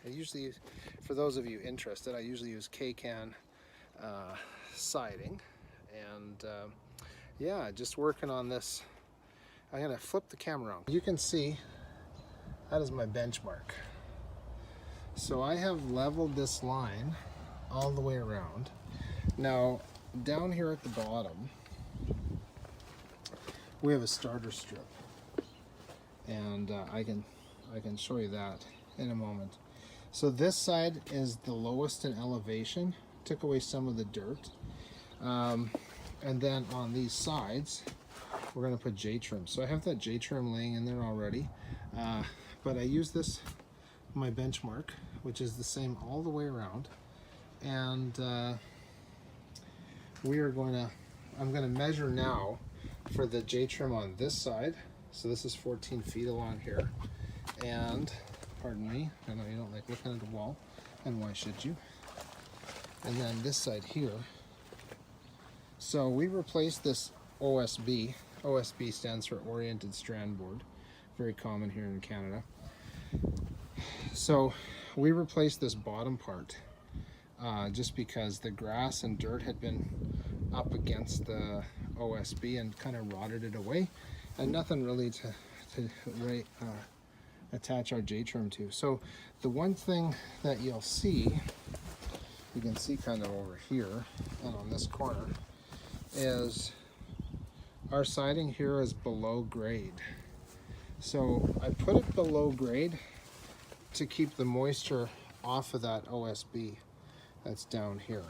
I usually use, for those of you interested, I usually use K-can siding, and yeah, just working on this. I'm gonna flip the camera around. You can see that is my benchmark. So I have leveled this line all the way around. Now down here at the bottom we have a starter strip, and I can show you that in a moment. So this side is the lowest in elevation, took away some of the dirt, and then on these sides we're going to put J-trim. So I have that J-trim laying in there already, but I use this, my benchmark, which is the same all the way around, and I'm going to measure now for the J-trim on this side. So this is 14 feet along here, and pardon me, I know you don't like looking at the wall, and why should you? And then this side here. So we replaced this OSB. OSB stands for Oriented Strand Board, very common here in Canada. So we replaced this bottom part just because the grass and dirt had been up against the OSB and kind of rotted it away, and nothing really to attach our J-trim to. So the one thing that you'll see, you can see kind of over here and on this corner, is our siding here is below grade. So I put it below grade to keep the moisture off of that OSB that's down here.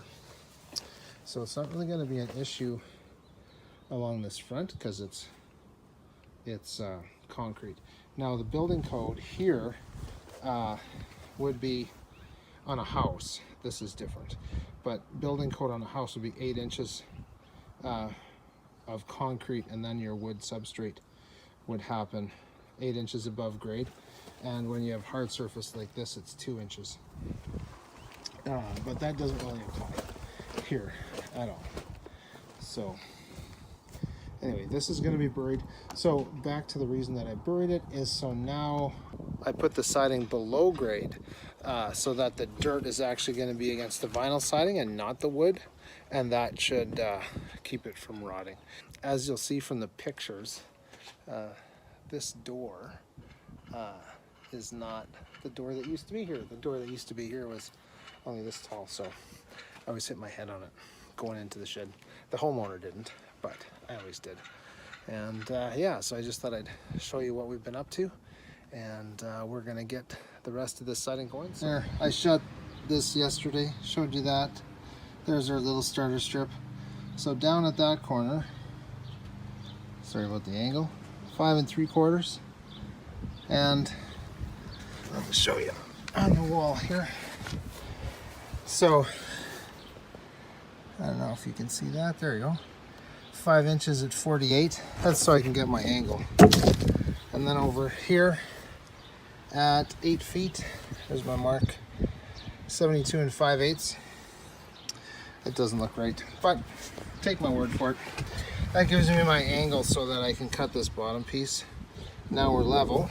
So it's not really going to be an issue along this front because it's concrete. Now the building code here would be on a house. This is different, but building code on a house would be 8 inches of concrete, and then your wood substrate would happen 8 inches above grade. And when you have hard surface like this, it's 2 inches. But that doesn't really apply here at all. So anyway, this is going to be buried. So back to the reason that I buried it is so now I put the siding below grade so that the dirt is actually going to be against the vinyl siding and not the wood, and that should keep it from rotting. As you'll see from the pictures, this door is not the door that used to be here. The door that used to be here was only this tall, so I always hit my head on it going into the shed. The homeowner didn't, but I always did. And yeah, so I just thought I'd show you what we've been up to, and we're gonna get the rest of this siding going. So there, I shot this yesterday, showed you that. There's our little starter strip. So down at that corner, sorry about the angle, 5 3/4, and let me show you on the wall here. So I don't know if you can see that. There you go. 5 inches at 48. That's so I can get my angle. And then over here at 8 feet, there's my mark, 72 5/8. It doesn't look right, but take my word for it. That gives me my angle so that I can cut this bottom piece. Now we're level.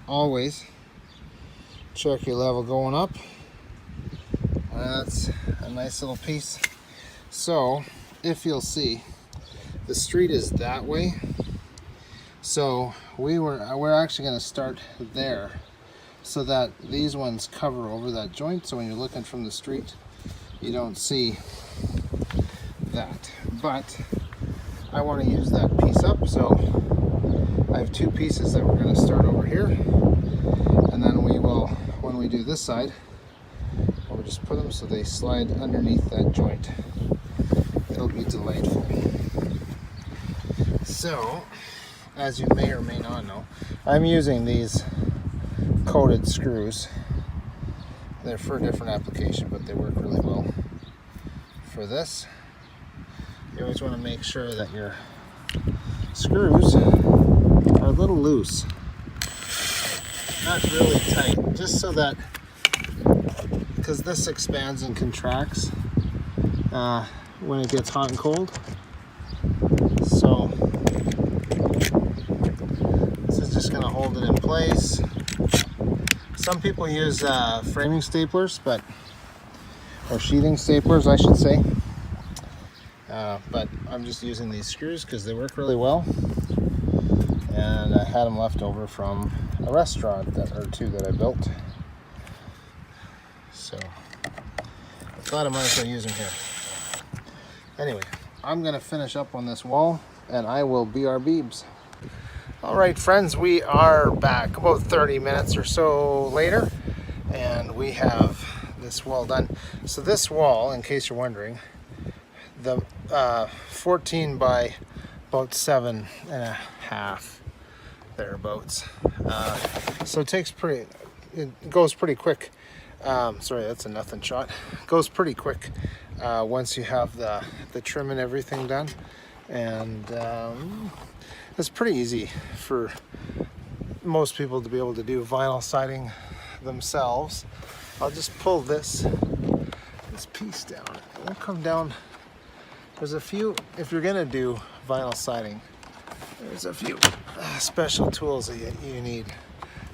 Always check your level going up. That's a nice little piece. So if you'll see, the street is that way. So we're actually going to start there so that these ones cover over that joint. So when you're looking from the street, you don't see that. But I want to use that piece up, so I have 2 pieces that we're going to start over here, and then we will, when we do this side, we'll just put them so they slide underneath that joint. It'll be delightful. So, as you may or may not know, I'm using these coated screws. They're for a different application, but they work really well for this. You always want to make sure that your screws are a little loose, not really tight, just so that, because this expands and contracts when it gets hot and cold. So this is just going to hold it in place Some people use framing staplers, or sheathing staplers, I should say. But I'm just using these screws because they work really well. And I had them left over from a restaurant or two that I built. So I thought I might as well use them here. Anyway, I'm gonna finish up on this wall and I will BRBs. All right, friends, we are back about 30 minutes or so later, and we have this wall done. So this wall, in case you're wondering, the 14 by about 7.5 thereabouts. So it goes pretty quick. Sorry, that's a nothing shot. It goes pretty quick once you have the trim and everything done, and it's pretty easy for most people to be able to do vinyl siding themselves. I'll just pull this piece down. It won't come down. There's a few, if you're gonna do vinyl siding, there's a few special tools that you need.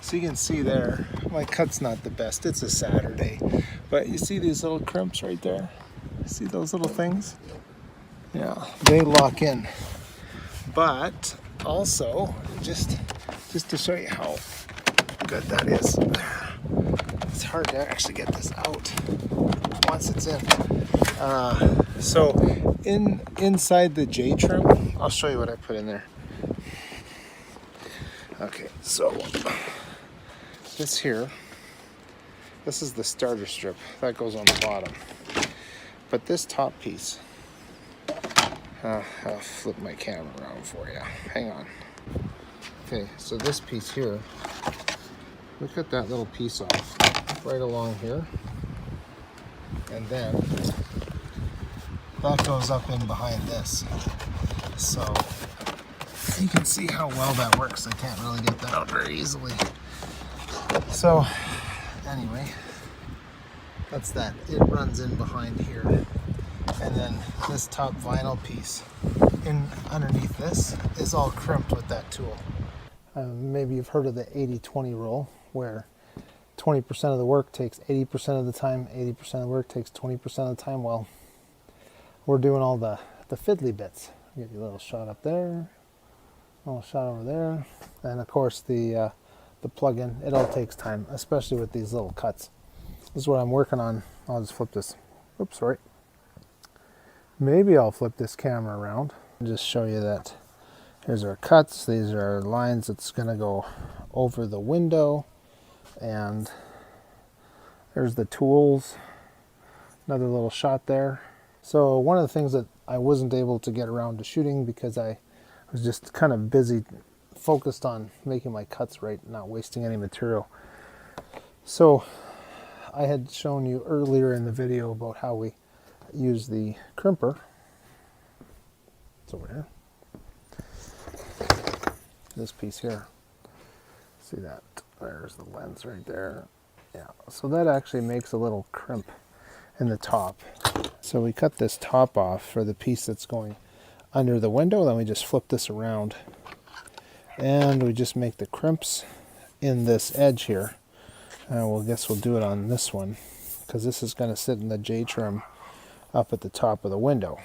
So you can see there, my cut's not the best. It's a Saturday, but you see these little crimps right there? See those little things? Yeah, they lock in. But also, just to show you how good that is, it's hard to actually get this out once it's in. So inside the J trim, I'll show you what I put in there. Okay, so this here, this is the starter strip that goes on the bottom. But this top piece, I'll flip my camera around for you. Hang on. Okay, so this piece here, we cut that little piece off right along here. And then that goes up in behind this. So you can see how well that works. I can't really get that out very easily. So anyway, that's that. It runs in behind here. And then this top vinyl piece underneath this is all crimped with that tool. Maybe you've heard of the 80-20 rule, where 20% of the work takes 80% of the time, 80% of the work takes 20% of the time. Well, we're doing all the fiddly bits. Give you a little shot up there, a little shot over there, and of course the plug-in. It all takes time, especially with these little cuts. This is what I'm working on. I'll just flip this. Oops, sorry. Maybe I'll flip this camera around and just show you that here's our cuts. These are lines that's going to go over the window, and there's the tools. Another little shot there. So one of the things that I wasn't able to get around to shooting because I was just kind of busy, focused on making my cuts right, not wasting any material. So I had shown you earlier in the video about how we use the crimper. It's over here. This piece here. See that? There's the lens right there. Yeah, so that actually makes a little crimp in the top. So we cut this top off for the piece that's going under the window, then we just flip this around and we just make the crimps in this edge here. Well, I guess we'll do it on this one because this is going to sit in the J trim up at the top of the window.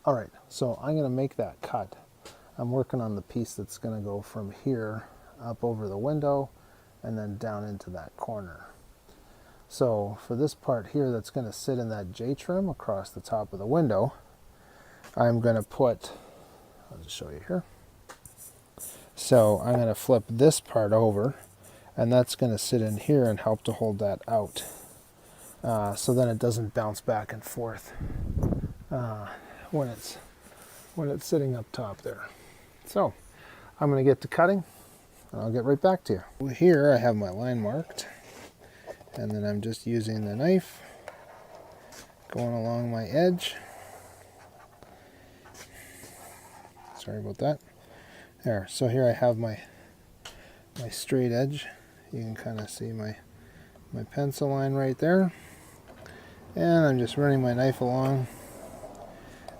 All right, so I'm going to make that cut. I'm working on the piece that's going to go from here up over the window and then down into that corner. So for this part here that's going to sit in that J trim across the top of the window, I'm going to put, I'll just show you here. So I'm going to flip this part over, and that's going to sit in here and help to hold that out. So then it doesn't bounce back and forth when it's sitting up top there. So I'm going to get to cutting, and I'll get right back to you. Here I have my line marked, and then I'm just using the knife going along my edge. Sorry about that. There, so here I have my straight edge. You can kind of see my pencil line right there. And I'm just running my knife along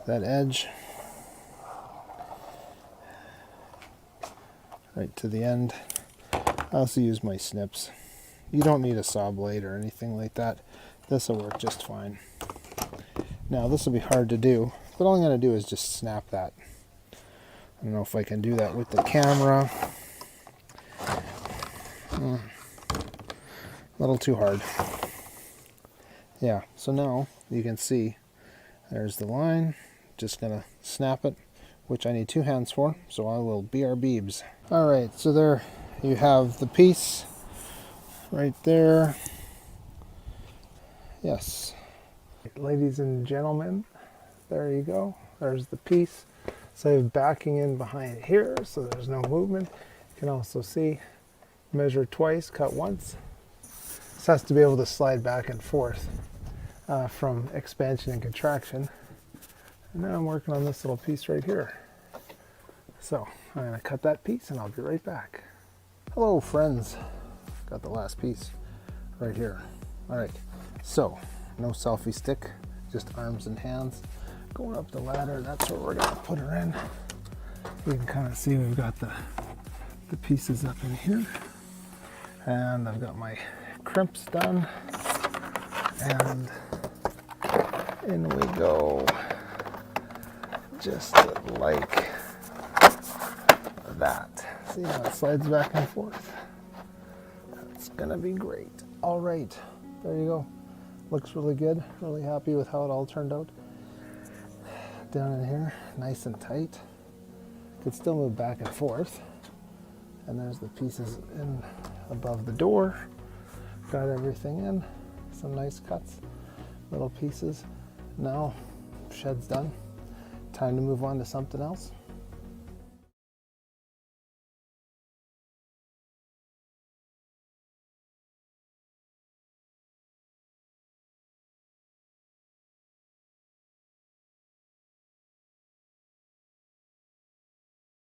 that edge right to the end. I also use my snips You don't need a saw blade or anything like that. This will work just fine. Now this will be hard to do, but all I'm going to do is just snap that. I don't know if I can do that with the camera. A little too hard. Yeah, so now you can see there's the line. Just going to snap it, which I need 2 hands for, so I will BRBs. Alright, so there you have the piece right there. Yes. Ladies and gentlemen, there you go. There's the piece. So I have backing in behind here, so there's no movement. You can also see, measure twice, cut once. This has to be able to slide back and forth from expansion and contraction. And now I'm working on this little piece right here. So I'm going to cut that piece and I'll be right back. Hello friends. Got the last piece right here. All right, so no selfie stick, just arms and hands. Going up the ladder, that's where we're going to put her in. You can kind of see we've got the pieces up in here. And I've got my crimps done. And in we go. Just like that. See how it slides back and forth? That's gonna be great. All right, there you go. Looks really good. Really happy with how it all turned out. Down in here, nice and tight. Could still move back and forth. And there's the pieces in above the door. Got everything in. Some nice cuts, little pieces. Now, shed's done. Time to move on to something else.